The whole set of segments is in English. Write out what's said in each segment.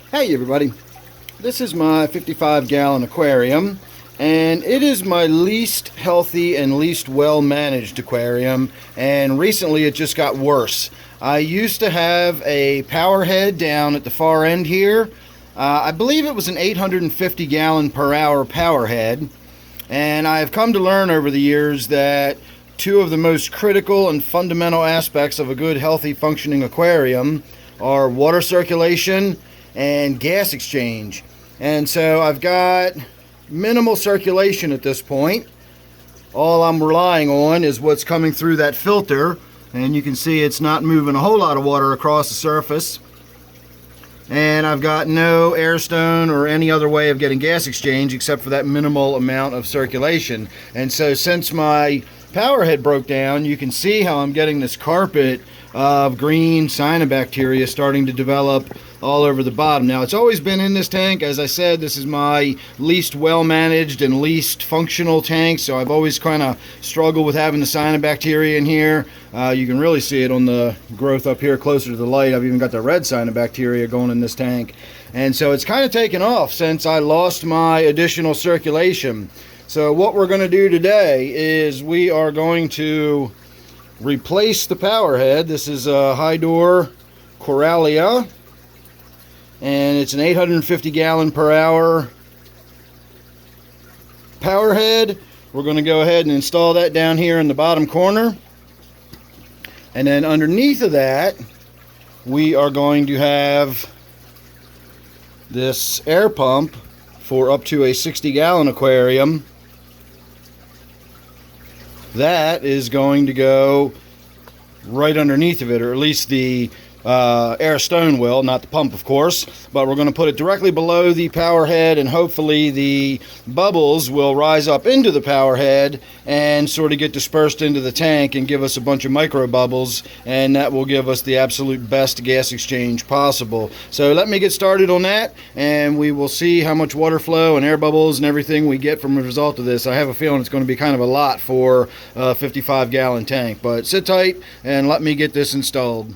Hey everybody, this is my 55-gallon aquarium, and it is my least healthy and least well-managed aquarium, and recently it just got worse. I used to have a power head down at the far end here. I believe it was an 850 gallon per hour power head, and I've come to learn over the years that two of the most critical and fundamental aspects of a good, healthy, functioning aquarium are water circulation and gas exchange. And so I've got minimal circulation at this point. All I'm relying on is what's coming through that filter, and you can see it's not moving a whole lot of water across the surface. And I've got no air stone or any other way of getting gas exchange except for that minimal amount of circulation. And so since my power head broke down, you can see how I'm getting this carpet of green cyanobacteria starting to develop all over the bottom. Now, it's always been in this tank. As I said, this is my least well-managed and least functional tank, so I've always kind of struggled with having the cyanobacteria in here. You can really see it on the growth up here closer to the light. I've even got the red cyanobacteria going in this tank. And so it's kind of taken off since I lost my additional circulation. So what we're going to do today is we are going to replace the power head. This is a Hydor Coralia, and it's an 850 gallon per hour power head. We're going to go ahead and install that down here in the bottom corner, and then underneath of that we are going to have this air pump for up to a 60 gallon aquarium. That is going to go right underneath of it, or at least the air stone will, not the pump of course, but we're going to put it directly below the power head, and hopefully the bubbles will rise up into the power head and sort of get dispersed into the tank and give us a bunch of micro bubbles, and that will give us the absolute best gas exchange possible. So let me get started on that, and we will see how much water flow and air bubbles and everything we get from the result of this. I have a feeling it's going to be kind of a lot for a 55 gallon tank, but sit tight and let me get this installed.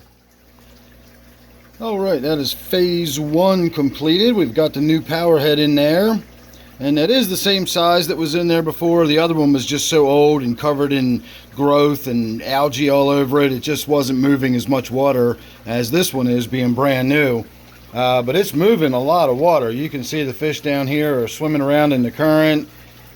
Alright, that is phase one completed. We've got the new power head in there, and that is the same size that was in there before. The other one was just so old and covered in growth and algae all over it, it just wasn't moving as much water as this one is, being brand new. But it's moving a lot of water. You can see the fish down here are swimming around in the current.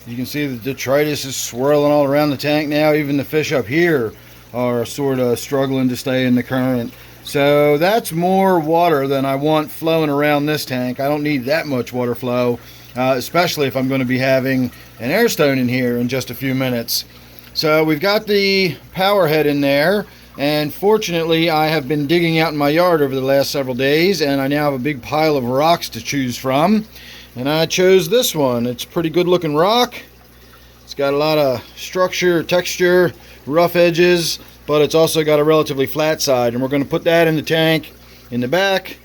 You can see the detritus is swirling all around the tank now. Even the fish up here are sort of struggling to stay in the current. So that's more water than I want flowing around this tank. I don't need that much water flow, especially if I'm going to be having an air stone in here in just a few minutes. So we've got the power head in there, and fortunately I have been digging out in my yard over the last several days, and I now have a big pile of rocks to choose from, and I chose this one. It's a pretty good looking rock. It's got a lot of structure, texture, rough edges, but it's also got a relatively flat side, and we're going to put that in the tank in the back,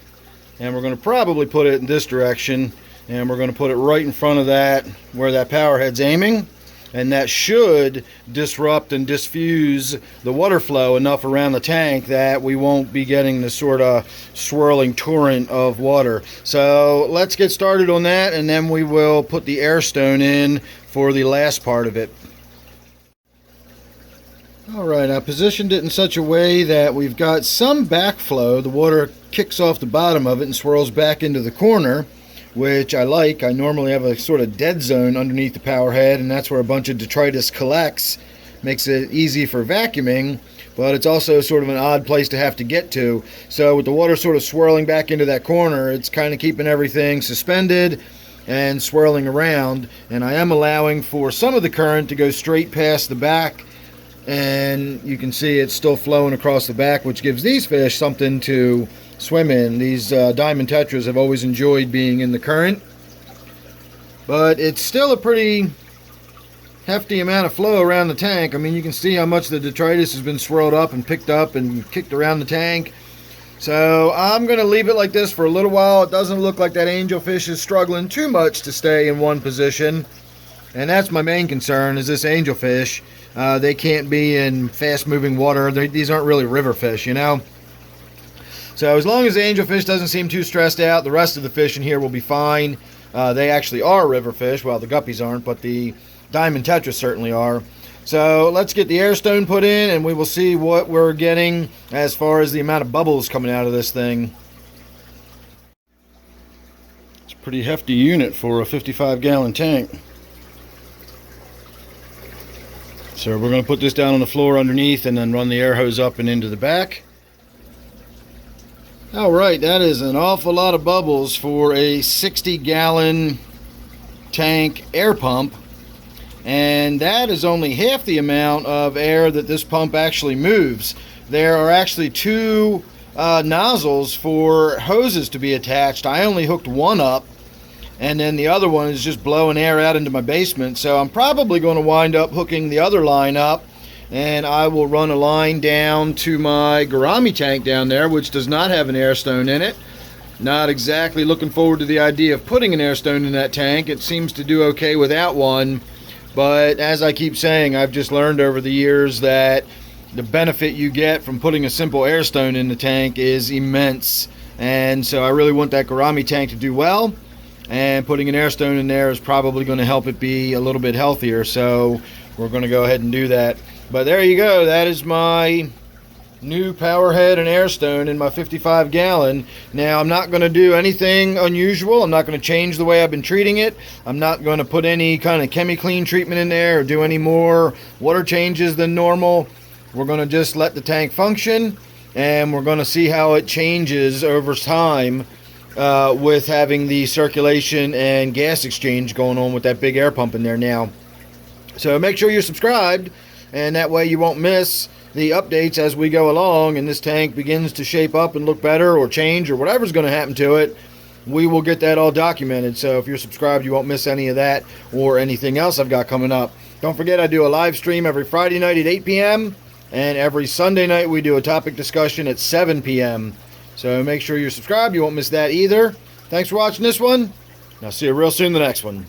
and we're going to probably put it in this direction, and we're going to put it right in front of that where that power head's aiming, and that should disrupt and diffuse the water flow enough around the tank that we won't be getting this sort of swirling torrent of water. So let's get started on that, and then we will put the air stone in for the last part of it. Alright, I positioned it in such a way that we've got some backflow. The water kicks off the bottom of it and swirls back into the corner, which I like. I normally have a sort of dead zone underneath the power head, and that's where a bunch of detritus collects. Makes it easy for vacuuming, but it's also sort of an odd place to have to get to. So with the water sort of swirling back into that corner, it's kind of keeping everything suspended and swirling around, and I am allowing for some of the current to go straight past the back, and you can see it's still flowing across the back, which gives these fish something to swim in. These diamond tetras have always enjoyed being in the current, but it's still a pretty hefty amount of flow around the tank. I mean, you can see how much the detritus has been swirled up and picked up and kicked around the tank. So I'm going to leave it like this for a little while. It doesn't look like that angelfish is struggling too much to stay in one position, and that's my main concern, is this angelfish. They can't be in fast moving water. These aren't really river fish, you know. So as long as the angelfish doesn't seem too stressed out, the rest of the fish in here will be fine. They actually are river fish. Well, the guppies aren't, but the diamond tetras certainly are. So let's get the air stone put in, and we will see what we're getting as far as the amount of bubbles coming out of this thing. It's a pretty hefty unit for a 55-gallon tank. So we're going to put this down on the floor underneath and then run the air hose up and into the back. Alright, that is an awful lot of bubbles for a 60-gallon tank air pump. And that is only half the amount of air that this pump actually moves. There are actually two nozzles for hoses to be attached. I only hooked one up, and then the other one is just blowing air out into my basement. So I'm probably going to wind up hooking the other line up, and I will run a line down to my gourami tank down there, which does not have an air stone in it. Not exactly looking forward to the idea of putting an air stone in that tank. It seems to do okay without one. But as I keep saying, I've just learned over the years that the benefit you get from putting a simple air stone in the tank is immense. And so I really want that gourami tank to do well. And putting an air stone in there is probably going to help it be a little bit healthier. So we're going to go ahead and do that. But there you go. That is my new power head and air stone in my 55-gallon. Now I'm not going to do anything unusual. I'm not going to change the way I've been treating it. I'm not going to put any kind of chemi-clean treatment in there or do any more water changes than normal. We're going to just let the tank function, and we're going to see how it changes over time with having the circulation and gas exchange going on with that big air pump in there now. So make sure you're subscribed, and that way you won't miss the updates as we go along, and this tank begins to shape up and look better or change or whatever's going to happen to it. We will get that all documented. So if you're subscribed, you won't miss any of that or anything else I've got coming up. Don't forget, I do a live stream every Friday night at 8 p.m. and every Sunday night we do a topic discussion at 7 p.m. So make sure you're subscribed. You won't miss that either. Thanks for watching this one. I'll see you real soon in the next one.